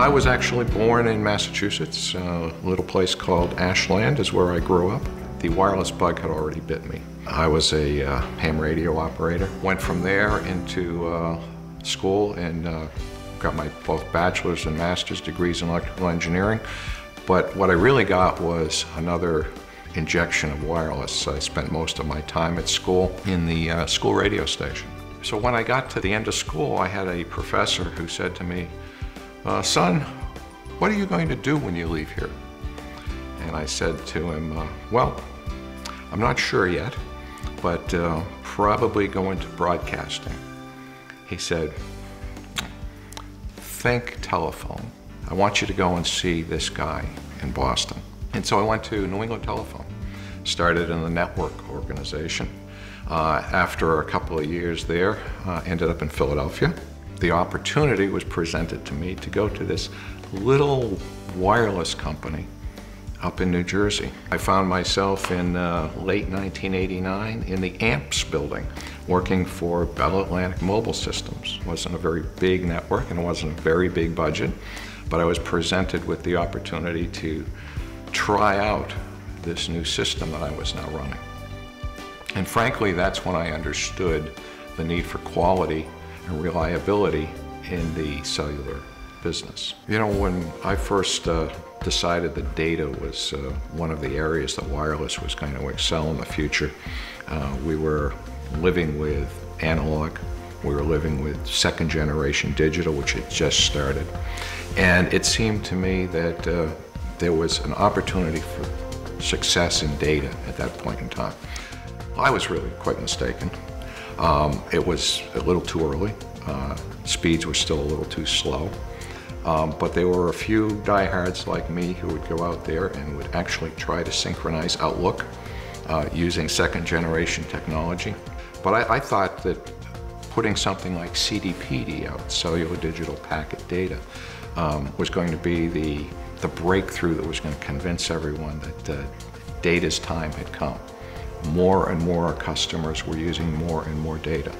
I was actually born in Massachusetts. A little place called Ashland is where I grew up. The wireless bug had already bit me. I was a ham radio operator. Went from there into school and got my both bachelor's and master's degrees in electrical engineering. But what I really got was another injection of wireless. I spent most of my time at school in the school radio station. So when I got to the end of school, I had a professor who said to me, son, what are you going to do when you leave here? And I said to him, well, I'm not sure yet, but probably go into broadcasting. He said, think telephone. I want you to go and see this guy in Boston. And so I went to New England Telephone, started in the network organization. After a couple of years there, ended up in Philadelphia. The opportunity was presented to me to go to this little wireless company up in New Jersey. I found myself in late 1989 in the AMPS building, working for Bell Atlantic Mobile Systems. It wasn't a very big network and it wasn't a very big budget, but I was presented with the opportunity to try out this new system that I was now running. And frankly, that's when I understood the need for quality and reliability in the cellular business. You know, when I first decided that data was one of the areas that wireless was going to excel in the future, we were living with analog, we were living with second generation digital, which had just started. And it seemed to me that there was an opportunity for success in data at that point in time. I was really quite mistaken. It was a little too early. Speeds were still a little too slow. But there were a few diehards like me who would go out there and would actually try to synchronize Outlook using second generation technology. But I thought that putting something like CDPD out, cellular digital packet data, was going to be the breakthrough that was going to convince everyone that data's time had come. More and more customers were using more and more data.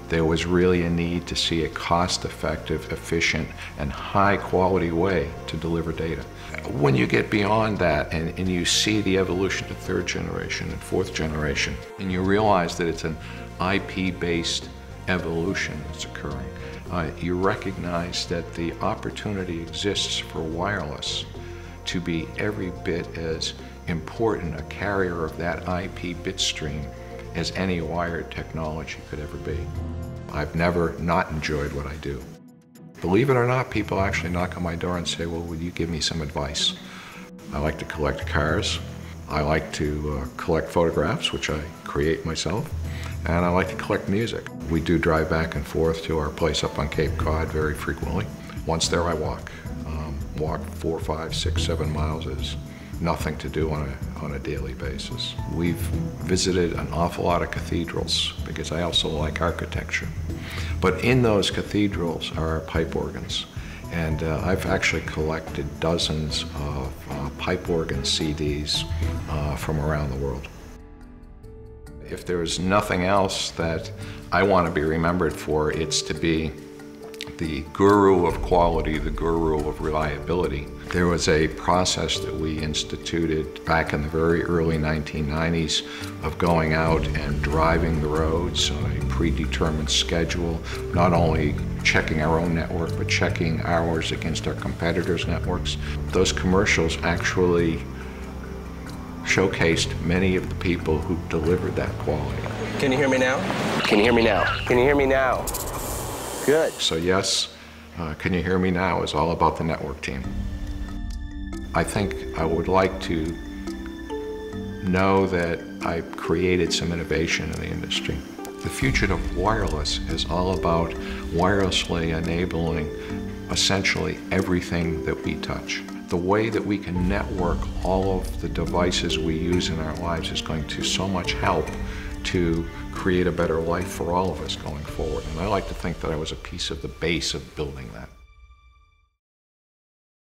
There was really a need to see a cost-effective, efficient, and high-quality way to deliver data. When you get beyond that and you see the evolution to third generation and fourth generation, and you realize that it's an IP-based evolution that's occurring, you recognize that the opportunity exists for wireless to be every bit as important a carrier of that IP bit stream as any wired technology could ever be. I've never not enjoyed what I do. Believe it or not, people actually knock on my door and say, well, would you give me some advice? I like to collect cars. I like to collect photographs, which I create myself. And I like to collect music. We do drive back and forth to our place up on Cape Cod very frequently. Once there, I walk. Walk 4, 5, 6, 7 miles is nothing to do on a daily basis. We've visited an awful lot of cathedrals because I also like architecture. But in those cathedrals are pipe organs. And I've actually collected dozens of pipe organ CDs from around the world. If there's nothing else that I want to be remembered for, it's to be the guru of quality, the guru of reliability. There was a process that we instituted back in the very early 1990s of going out and driving the roads on a predetermined schedule, not only checking our own network, but checking ours against our competitors' networks. Those commercials actually showcased many of the people who delivered that quality. Can you hear me now? Can you hear me now? Can you hear me now? Good. So yes, Can You Hear Me Now is all about the network team. I think I would like to know that I created some innovation in the industry. The future of wireless is all about wirelessly enabling essentially everything that we touch. The way that we can network all of the devices we use in our lives is going to so much help to create a better life for all of us going forward. And I like to think that I was a piece of the base of building that.